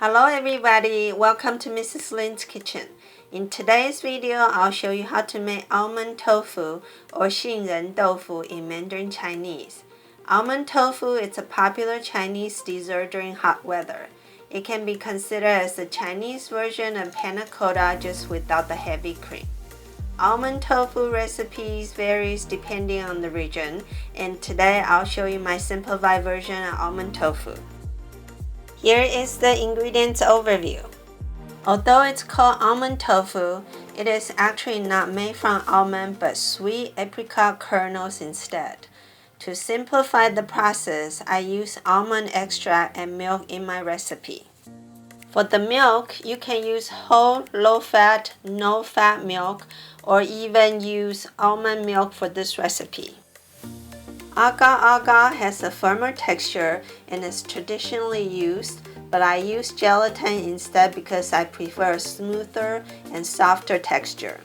Hello everybody, welcome to Mrslinskitchen. In today's video, I'll show you how to make almond tofu or 杏仁豆腐 in Mandarin Chinese. Almond tofu is a popular Chinese dessert during hot weather. It can be considered as the Chinese version of Panna Cotta just without the heavy cream. Almond tofu recipes varies depending on the region, and today I'll show you my simplified version of almond tofu. Here is the ingredients overview. Although it's called almond tofu, it is actually not made from almond but sweet apricot kernels instead. To simplify the process, I use almond extract and milk in my recipe. For the milk, you can use whole, low-fat, no-fat milk, or even use almond milk for this recipe. Agar has a firmer texture and is traditionally used, but I use gelatin instead because I prefer a smoother and softer texture.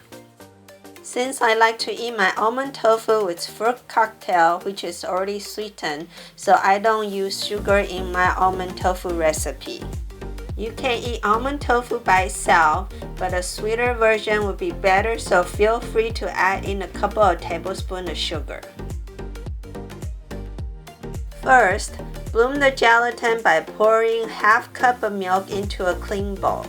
Since I like to eat my almond tofu with fruit cocktail, which is already sweetened, so I don't use sugar in my almond tofu recipe. You can eat almond tofu by itself, but a sweeter version would be better, so feel free to add in a couple of tablespoons of sugar. First, bloom the gelatin by pouring half cup of milk into a clean bowl.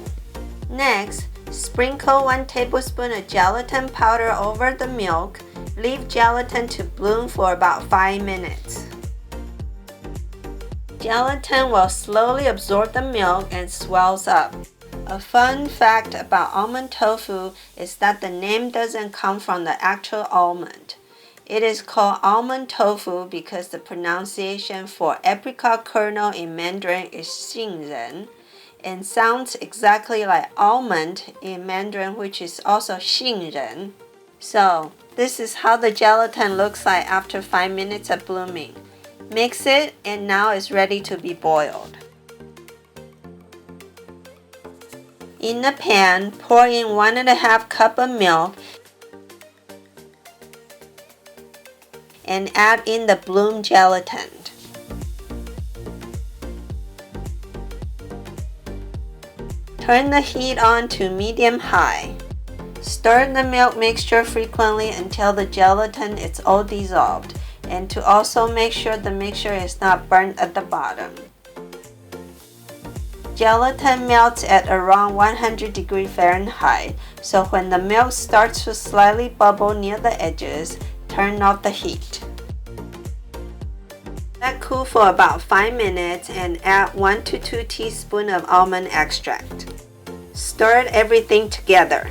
Next, sprinkle 1 tablespoon of gelatin powder over the milk. Leave gelatin to bloom for about 5 minutes. Gelatin will slowly absorb the milk and swells up. A fun fact about almond tofu is that the name doesn't come from the actual almond. It is called almond tofu because the pronunciation for apricot kernel in Mandarin is 杏仁 and sounds exactly like almond in Mandarin, which is also 杏仁. So, this is how the gelatin looks like after 5 minutes of blooming. Mix it and now it's ready to be boiled. In the pan, pour in 1.5 cup of milk and add in the bloom gelatin. Turn the heat on to medium-high. Stir the milk mixture frequently until the gelatin is all dissolved, and to also make sure the mixture is not burnt at the bottom. Gelatin melts at around 100 degrees Fahrenheit, so when the milk starts to slightly bubble near the edges, turn off the heat. Let cool for about 5 minutes and add 1 to 2 teaspoons of almond extract. Stir everything together.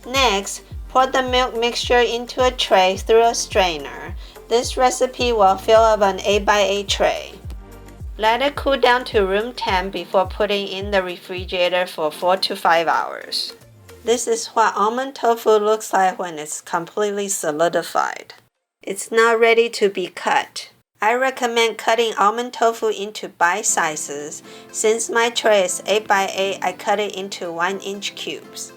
Next, pour the milk mixture into a tray through a strainer. This recipe will fill up an 8x8 tray. Let it cool down to room temp before putting in the refrigerator for 4 to 5 hours. This is what almond tofu looks like when it's completely solidified. It's now ready to be cut. I recommend cutting almond tofu into bite sizes. Since my tray is 8x8, I cut it into 1-inch cubes.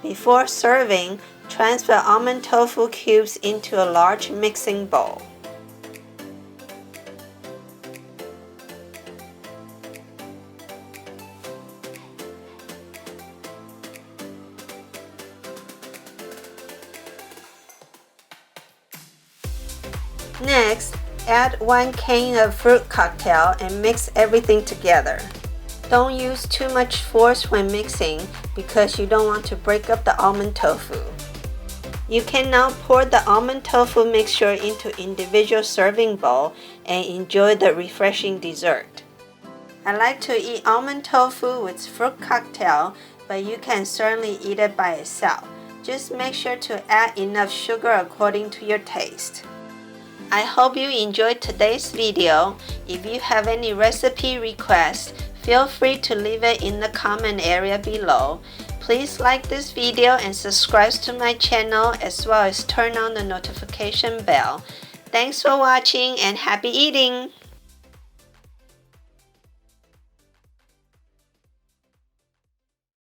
Before serving, transfer almond tofu cubes into a large mixing bowl. Next, add 1 can of fruit cocktail and mix everything together. Don't use too much force when mixing because you don't want to break up the almond tofu. You can now pour the almond tofu mixture into individual serving bowl and enjoy the refreshing dessert. I like to eat almond tofu with fruit cocktail, but you can certainly eat it by itself. Just make sure to add enough sugar according to your taste. I hope you enjoyed today's video. If you have any recipe requests, feel free to leave it in the comment area below. Please like this video and subscribe to my channel as well as turn on the notification bell. Thanks for watching and happy eating!